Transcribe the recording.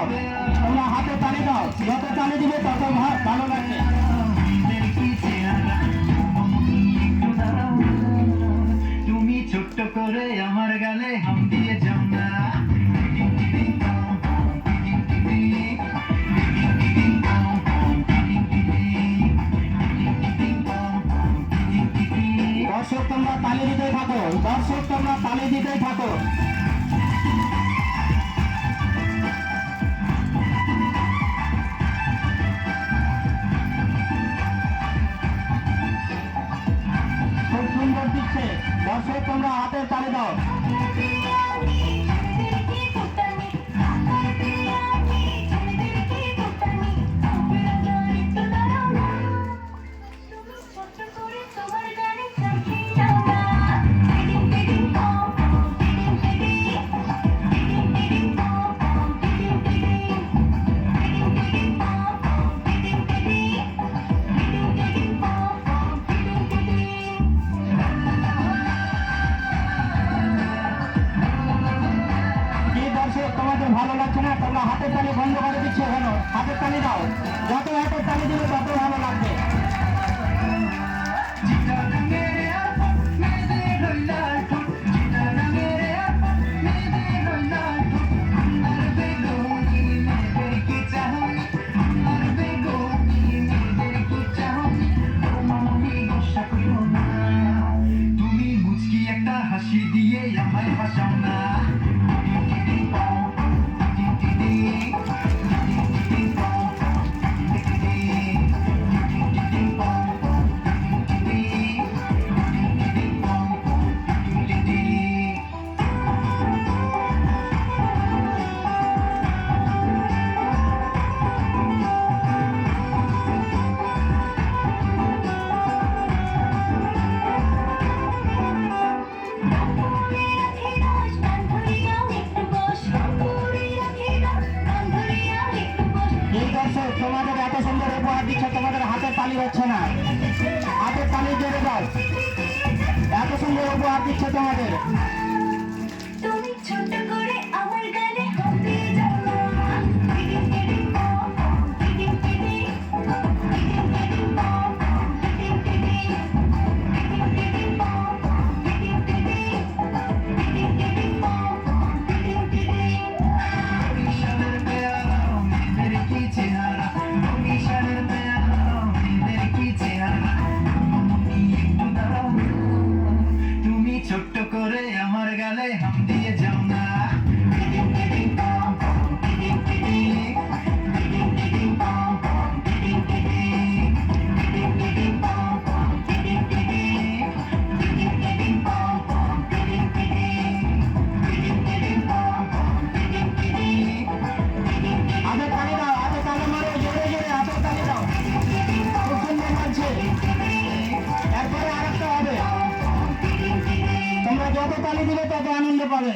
দাও, তোমরা হাতে তালি দাও, যত তালি দিবে তত ভালো লাগবে। তুমি ছোট্ট করে আমার গালে হাম দিয়ে যাও না। দর্শক তোমরা তালি দিতেই থাকো, দর্শক তোমরা তালি দিতেই থাকো। খুব সুন্দর দিচ্ছে, দর্শক তোমরা হাতের তালি দাও। তোমাদের ভালো লাগছে না? তোমরা হাতের তালি বন্ধ করে দিচ্ছ কেন? হাতের তালি দাও, যত হাতের তালি দিবে তত ভালো লাগবে। তুমি মুচকি একটা হাসি দিয়ে আমায় হাসাও না। তোমাদের এত সুন্দর উপহার দিচ্ছে, তোমাদের হাতের তালি হচ্ছে না, হাতের তালি জোরে দাও। এত সুন্দর উপহার দিচ্ছে তোমাদের। তুমি ছোট করে আমার গালে হাম দিয়ে যাও না। তুমি ছোট্ট করে আমার গালে হাম দিয়ে যাও না। হাতের তালি দাও, হাতের তালি মারো, জোরে জোরে হাতের তালি দাও। খুব সুন্দর লাগছে। এরপরে আরেকটা হবে, তোমরা যত তালি দিবে তত আনন্দ পাবে।